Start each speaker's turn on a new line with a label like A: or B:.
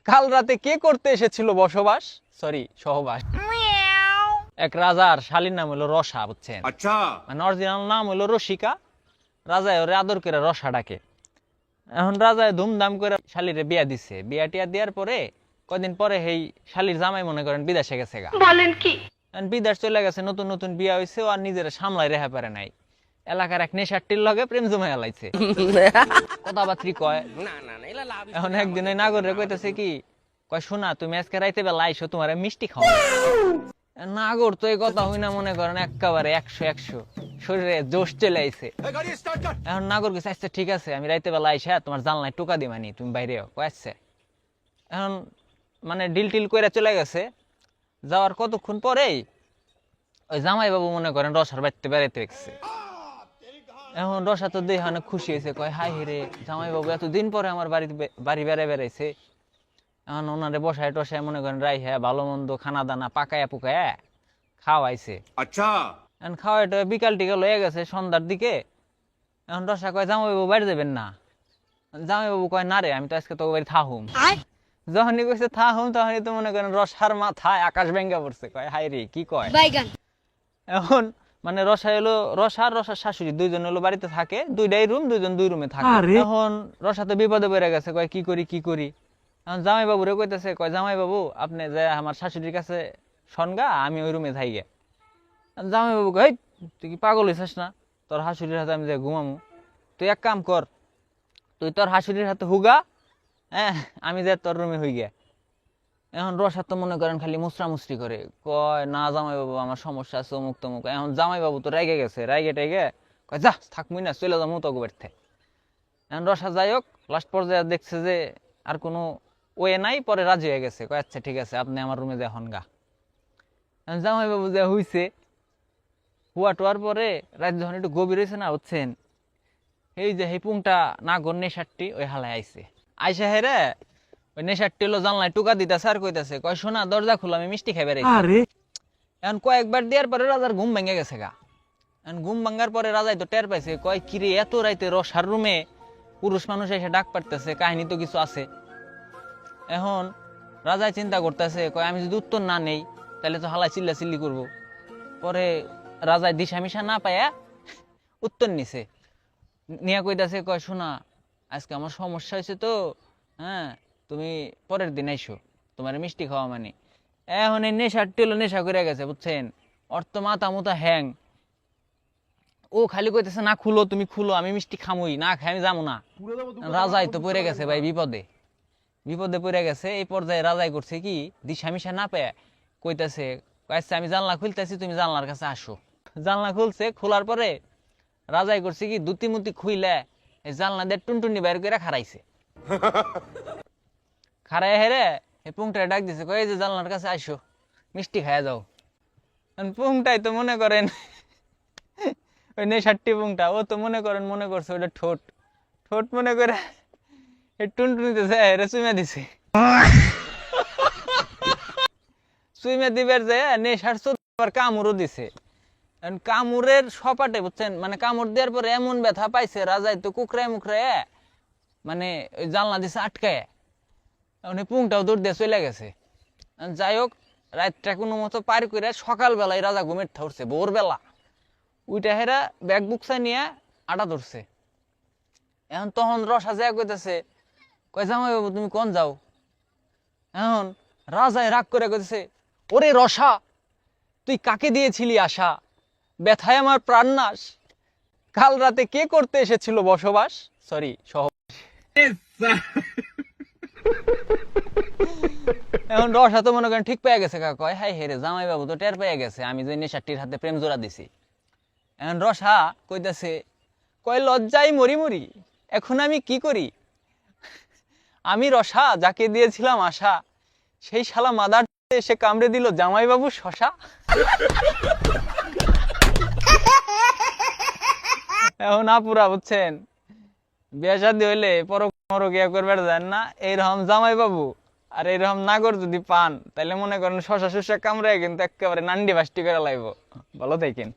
A: কাল রাতে কে করতে এসেছিল বসবাস, সরি সহবাস। এক রাজার শালীর নাম হলো রসা, বুঝছেন?
B: আচ্ছা,
A: মানে অরিজিনাল নাম হলো রসিকা। রাজায় ওরে আদর করে রসা ডাকে। এখন রাজায় ধুমধাম করে শালিরে বিয়া দিছে। বিয়া টিয়া দেওয়ার পরে কদিন পরে এই শালির জামাই মনে করেন বিদেশে গেছে গা। বলেন কি? বিদেশ চলে গেছে, নতুন নতুন বিয়া হয়েছে, আর নিজেরা সামলাই রেহা পারে নাই। এলাকার এক নেশাটির লগে প্রেম জমে এলাইছে, কথাবার্তি কয়। এখন একদিন ওই নাগরে কইতেছে কি, কয় শোনা তুমি আজকে রাইতে বেলা আইসো, তোমার মিষ্টি খাও। নাগর তো এই কথা হই না মনে করেন একেবারে 100 শরীরে জোশ চলে আইছে। এখন নাগর গেছে, আচ্ছা ঠিক আছে আমি রাইতে বেলা আইসা তোমার জানলায় টোকা দিবানি, তুমি বাইরে কয়েছে। এখন মানে ডিল টিল করে চলে গেছে। যাওয়ার কতক্ষণ পরেই ওই জামাই বাবু মনে করেন রসার বাড়িতে বেড়াইতে গেছে। এখন রসা তো দেখে অনেক খুশি হয়েছে, কয় হাই রে জামাই বাবু এতদিন পরে আমার বাড়ি বেড়াইছে। এখন ওনারে বসায় টসায় মনে করেন রাই হ্যাঁ ভালো মন্দ খানা দানা পাকায়া পুকায়া খাওয়াইছে।
B: আচ্ছা,
A: এখন খাওয়াইটা বিকাল টিকাল হয়ে গেছে সন্ধ্যার দিকে। এখন রসা কয় জামাই বাবু বাড়ি যাবেন না? জামাই বাবু কয় না রে, আমি তো আজকে তোকে বাড়ি থাহুম। যখনই কইছে থাহুম তখনই তো মনে করেন রসার মাথায় আকাশ ভেঙ্গা পড়ছে, কয় হাই রে কি কয়। এখন মানে রসা এলো, রসার শাশুড়ি দুইজন হলো বাড়িতে থাকে, দুইটাই রুম, দুইজন দুই রুমে থাকে। এখন রসা তো বিপদে পড়ে গেছে, কয় কি করি। এখন জামাই বাবুরে কইতেছে, কয় জামাই বাবু আপনি যে আমার শাশুড়ির কাছে সনগা, আমি ওই রুমে থাইগে। জামাই বাবু কয় তুই কি পাগল হইছিস না, তোর শাশুড়ির হাতে আমি যে ঘুমামু? তুই এক কাম কর, তুই তোর শাশুড়ির হাতে হুগা, হ্যাঁ আমি যে তোর রুমে হই গে। এখন রসা তো মনে করেন খালি মুসরি করে, কয় না জামাই বাবু আমার সমস্যা আছে অমুক তমুক। এখন জামাই বাবু তো রেগে গেছে, রাইগে টেগে কয় যা থাকবি না, চলে যাবো তো বেরতে। এখন রসা যাই হোক লাস্ট পর্যায়ে দেখছে যে আর কোনো ওয়ে নাই, পরে রাজি হয়ে গেছে, কয় আচ্ছা ঠিক আছে আপনি আমার রুমে যা হন গা। জামাই বাবু যা হইছে, হুয়া টুয়ার পরে রাত যখন একটু গভীর হয়েছে না, বুঝছেন, এই যে এই পুংটা নাগর নেশারটি ওই হালায় আইছে। আইসা হেরে ওই নেশারটি হলো জানলায় টুকা দিতেছে আর কইতাছে, কয় শোনা দরজা খুলো আমি মিষ্টি খাই বেড়াইছি। এখন কয়েকবার দেওয়ার পরে রাজার ঘুম ভেঙে গেছে গা। এখন ঘুম ভাঙ্গার পরে রাজাই তো টের পাইছে, কয় কিরে এত রাইতে রসার রুমে পুরুষ মানুষ এসে ডাক পারতেছে, কাহিনী তো কিছু আছে। এখন রাজাই চিন্তা করতেছে, কয় আমি যদি উত্তর না নেই তাহলে তো হালাই চিল্লি করবো। পরে রাজায় দিশা মিশা না পায়া উত্তর নিছে, নিয়া কইতাছে, কয় শোনা আজকে আমার সমস্যা হয়েছে তো, হ্যাঁ তুমি পরের দিন আইসো, তোমার মিষ্টি খাওয়া মানে। এখন এই নেশারটি হলো নেশা করে গেছে, বুঝছেন, অর্থ মাথা মুথা হ্যাং। ও খালি কইতেছে না খুলো, তুমি খুলো, আমি মিষ্টি খামুই, না খাই আমি যাবো না। রাজাই তো পড়ে গেছে ভাই বিপদে পড়ে গেছে। এই পর্যায়ে রাজাই করছে কি, দিশা মিশা না পেয়ে কইতেছে, আচ্ছা আমি জানলা খুলতেছি তুমি জানলার কাছে আসো। জানলা খুলছে, খোলার পরে রাজাই করছে কি দুতিমুতি খুইলে এই জানলা দিয়ে টুনটুনি বাইর করে খারাইছে। খারাই হেরে এই পুংটারে ডাক দিছে, কই যে জানলার কাছে আসো মিষ্টি খাইয়া যাও। পুংটাই তো মনে করেন ওই নেশারটি পুংটা, ও তো মনে করছে ওটা ঠোঁট মনে করে এই টুনটুনিতে হেরে চুমা দিছে। চুইমা দিবার যে নেশার আবার কামড়ও দিছে। কামড়ের সপাটে, বুঝছেন, মানে কামড় দেওয়ার পরে এমন ব্যথা পাইছে, রাজাই তো কুকরায় মুখরায় মানে ওই জানলা দিছে আটকায়। পুংটাও দৌড় দিয়ে চলে গেছে। যাই হোক রাতটা কোনো মতো পার করে সকালবেলায় রাজা ঘুমের উঠছে, ভোরবেলা উইটা হেরা ব্যাগ বুকসা নিয়ে আটা ধরছে। এখন তখন রসা যায় কইতেছে, কয় জামাই বাবু তুমি কোন যাও? এখন রাজায় রাগ করে কইতেছে, ওরে রসা তুই কাকে দিয়েছিলি আশা, ব্যথায় আমার প্রাণ নাশ, কাল রাতে কে করতে এসেছিল বসবাস, সরি সহবাস। এখন রসা তো মনে করেন ঠিক পেয়ে গেছে, কয় হাই হেরে জামাই বাবু তো টের পেয়ে গেছে আমি যে নেশাটির হাতে প্রেম জোড়া দিছি। এখন রসা কইতাছে, কয় লজ্জায় মরি এখন আমি কি করি, আমি রসা যাকে দিয়েছিলাম আশা, সেই শালা মাদার এসে কামড়ে দিল জামাই বাবু শশা। এখন আপুরা, বুঝছেন, বিয়ে শাদী হইলে পরকিয়া করবার যান না, এইরকম জামাই বাবু আর এইরকম নাগর যদি পান তাহলে মনে করেন শশা কামড়ে কিন্তু একেবারে নান্ডি বাস্টি করে লাইব। ভালো থাকেন।